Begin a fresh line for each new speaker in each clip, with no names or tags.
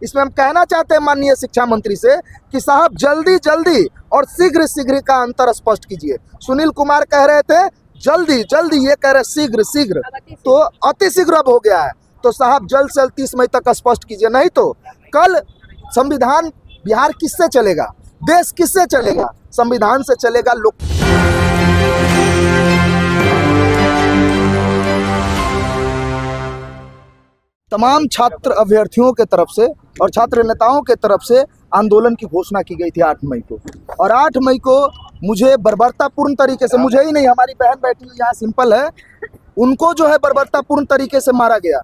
इसमें हम कहना चाहते हैं माननीय शिक्षा मंत्री से कि साहब जल्दी जल्दी और शीघ्र शीघ्र का अंतर स्पष्ट कीजिए। सुनील कुमार कह रहे थे जल्दी जल्दी, ये कह रहे शीघ्र शीघ्र, तो अति शीघ्र अब हो गया है। तो साहब जल्द से जल्द 30 मई तक स्पष्ट कीजिए, नहीं तो कल संविधान बिहार किससे चलेगा, देश किससे चलेगा? संविधान से चलेगा। लोग तमाम छात्र अभ्यर्थियों के तरफ से और छात्र नेताओं के तरफ से आंदोलन की घोषणा की गई थी 8 मई को, और 8 मई को मुझे बर्बरतापूर्ण तरीके से, मुझे ही नहीं, हमारी बहन बैठी हुई यहाँ सिंपल है, उनको जो है बर्बरतापूर्ण तरीके से मारा गया।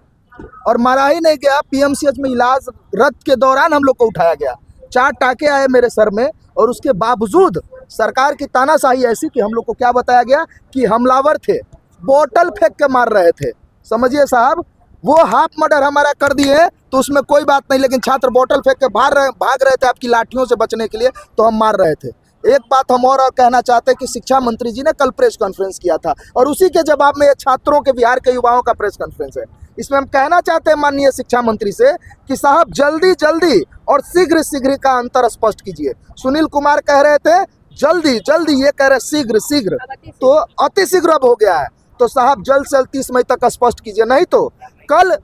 और मारा ही नहीं गया, पीएमसीएच में इलाज रद्द के दौरान हम लोग को उठाया गया। 4 टाके आए मेरे सर में, और उसके बावजूद सरकार की तानाशाही ऐसी कि हम लोग को क्या बताया गया कि हमलावर थे, बोतल फेंक के मार रहे थे। समझिए साहब, वो हाफ मर्डर हमारा कर दिए तो उसमें कोई बात नहीं, लेकिन छात्र बोतल फेंक के भाग रहे थे आपकी लाठियों से बचने के लिए, तो हम मार रहे थे। एक बात हम और कहना चाहते हैं कि शिक्षा मंत्री जी ने कल प्रेस कॉन्फ्रेंस किया था, और उसी के जवाब में ये छात्रों के, बिहार के युवाओं का प्रेस कॉन्फ्रेंस है। इसमें हम कहना चाहते हैं माननीय शिक्षा मंत्री से कि साहब जल्दी जल्दी और शीघ्र शीघ्र का अंतर स्पष्ट कीजिए। सुनील कुमार कह रहे थे जल्दी जल्दी, ये कह रहे शीघ्र शीघ्र, तो अति शीघ्र अब हो गया है। तो साहब जल्द से जल्द 30 मई तक स्पष्ट कीजिए, नहीं तो कल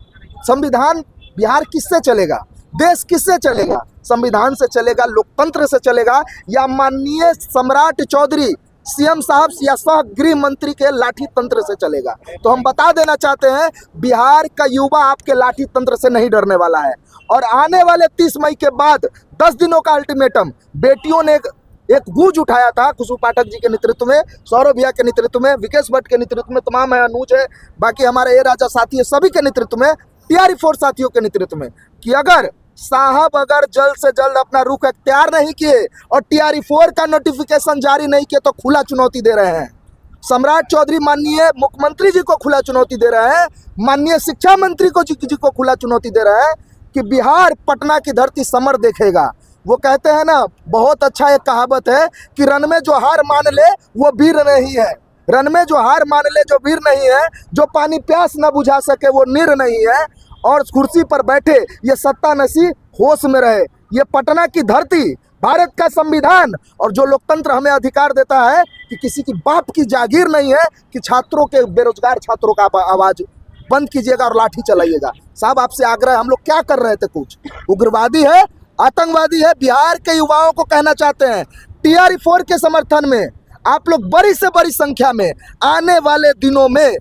संविधान बिहार किससे चलेगा, देश किससे चलेगा? संविधान से चलेगा, लोकतंत्र से चलेगा, या माननीय सम्राट चौधरी सीएम साहब या सह गृह मंत्री के लाठी तंत्र से चलेगा? तो हम बता देना चाहते हैं, बिहार का युवा आपके लाठी तंत्र से नहीं डरने वाला है। और आने वाले 30 मई के बाद 10 दिनों का अल्टीमेटम बेटियों ने एक गूंज उठाया था, खुशबू पाठक जी के नेतृत्व में, सौरभ भैया के नेतृत्व में, विकेश भट्ट के नेतृत्व में, तमाम है, अनुज है, बाकी हमारे ए राजा साथी है, सभी के नेतृत्व में, टीआरई फोर्स साथियों के नेतृत्व में, कि अगर साहब अगर जल्द से जल्द अपना रुख अख्तियार नहीं किए और टीआरई 4 का नोटिफिकेशन जारी नहीं किए तो खुला चुनौती दे रहे हैं। सम्राट चौधरी माननीय मुख्यमंत्री जी को खुला चुनौती दे रहे हैं, माननीय शिक्षा मंत्री जी को खुला चुनौती दे रहे हैं कि बिहार पटना की धरती समर देखेगा। वो कहते हैं ना, बहुत अच्छा एक कहावत है कि रन में जो हार मान ले वो वीर नहीं है, रन में जो हार मान ले जो वीर नहीं है, जो पानी प्यास न बुझा सके वो नीर नहीं है, और कुर्सी पर बैठे ये सत्ता नसी होश में रहे। ये पटना की धरती, भारत का संविधान और जो लोकतंत्र हमें अधिकार देता है कि किसी की बाप की जागीर नहीं है कि छात्रों के, बेरोजगार छात्रों का आवाज बंद कीजिएगा और लाठी चलाइएगा। साहब आपसे आग्रह, हम लोग क्या कर रहे थे? कुछ उग्रवादी है, आतंकवादी है, बिहार के युवाओं को कहना चाहते हैं टीआरई 4 के समर्थन में आप लोग बड़ी से बड़ी संख्या में आने वाले दिनों में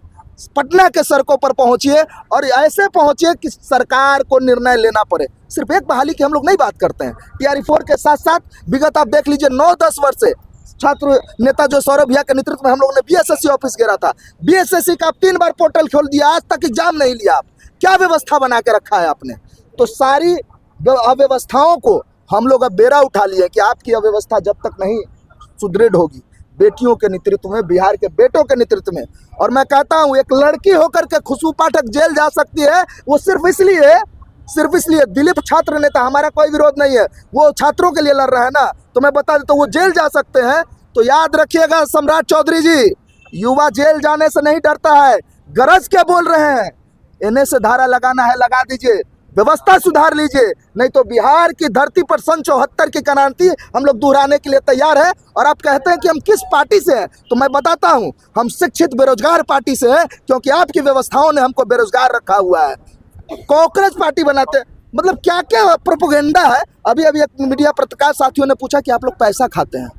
पटना के सड़कों पर पहुंचिए, और ऐसे पहुंचिए कि सरकार को निर्णय लेना पड़े। सिर्फ एक बहाली की हम लोग नहीं बात करते हैं, टीआरई 4 के साथ साथ विगत आप देख लीजिए 9-10 वर्ष से छात्र नेता जो सौरभ भैया के नेतृत्व में हम लोग ने बीएसएससी ऑफिस घेरा था, बीएसएससी का आप 3 बार पोर्टल खोल दिया, आज तक एग्जाम नहीं लिया। आप क्या व्यवस्था बना के रखा है आपने? तो सारी अव्यवस्थाओं को हम लोग अब बेरा उठा लिए कि आपकी अव्यवस्था जब तक नहीं सुदृढ़ होगी, बेटियों के नेतृत्व में, बिहार के बेटों के नेतृत्व में। और मैं कहता हूं, एक लड़की होकर के खुशबू पाठक जेल जा सकती है, वो सिर्फ इसलिए दिलीप छात्र नेता, हमारा कोई विरोध नहीं है, वो छात्रों के लिए लड़ रहा है ना, तो मैं बता देता हूं वो जेल जा सकते हैं। तो याद रखिएगा सम्राट चौधरी जी, युवा जेल जाने से नहीं डरता है, गरज के बोल रहे हैं। इन्हें से धारा लगाना है लगा दीजिए, व्यवस्था सुधार लीजिए, नहीं तो बिहार की धरती पर सन 74 की क्रांति हम लोग दोहराने के लिए तैयार है। और आप कहते हैं कि हम किस पार्टी से हैं, तो मैं बताता हूं, हम शिक्षित बेरोजगार पार्टी से हैं, क्योंकि आपकी व्यवस्थाओं ने हमको बेरोजगार रखा हुआ है। कॉकरोच पार्टी बनाते, मतलब क्या क्या प्रोपेगेंडा है। अभी एक मीडिया पत्रकार साथियों ने पूछा कि आप लोग पैसा खाते हैं।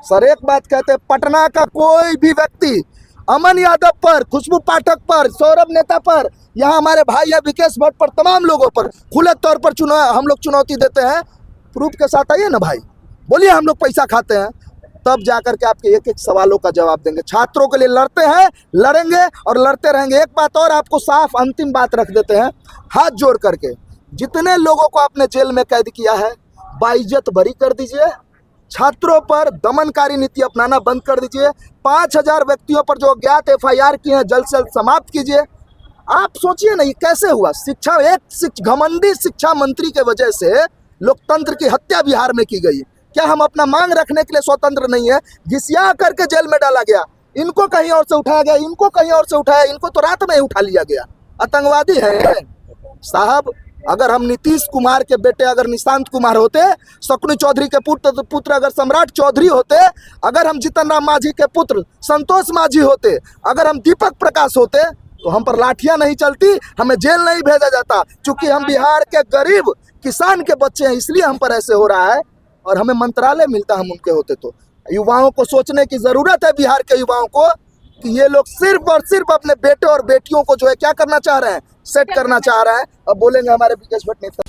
सर एक बात कहते हैं, पटना का कोई भी व्यक्ति अमन यादव पर, खुशबू पाठक पर, सौरभ नेता पर, यहाँ हमारे भाई है विकेश भट्ट पर, तमाम लोगों पर खुले तौर पर हम लोग चुनौती देते हैं। प्रूफ के साथ आइए ना भाई, बोलिए हम लोग पैसा खाते हैं, तब जाकर के आपके एक एक सवालों का जवाब देंगे। छात्रों के लिए लड़ते हैं, लड़ेंगे और लड़ते रहेंगे। एक बात और आपको साफ अंतिम बात रख देते हैं, हाथ जोड़ करके, जितने लोगों को आपने जेल में कैद किया है बाइज्जत बरी कर दीजिए, छात्रों पर दमनकारी नीति अपनाना बंद कर दीजिए, 5000 व्यक्तियों पर जो अज्ञात एफआईआर की हैं जल्द से जल्द समाप्त कीजिए। आप सोचिए ना, ये कैसे हुआ? घमंडी शिक्षा मंत्री के वजह से लोकतंत्र की हत्या बिहार में की गई। क्या हम अपना मांग रखने के लिए स्वतंत्र नहीं है? घिसिया करके जेल में डाला गया, इनको कहीं और से उठाया गया, इनको कहीं और से उठाया, इनको तो रात में ही उठा लिया गया। आतंकवादी है साहब, अगर हम नीतीश कुमार के बेटे अगर निशांत कुमार होते, शकुनी चौधरी के पुत्र अगर सम्राट चौधरी होते, अगर हम जीतन राम मांझी के पुत्र संतोष मांझी होते, अगर हम दीपक प्रकाश होते, तो हम पर लाठियां नहीं चलती, हमें जेल नहीं भेजा जाता। चूंकि हम बिहार के गरीब किसान के बच्चे हैं, इसलिए हम पर ऐसे हो रहा है और हमें मंत्रालय मिलता हम उनके होते तो। युवाओं को सोचने की जरूरत है, बिहार के युवाओं को, कि ये लोग सिर्फ और सिर्फ अपने बेटे और बेटियों को जो है क्या करना चाह रहे हैं, सेट करना चाह रहे हैं। अब बोलेंगे हमारे विकास भट्ट नेता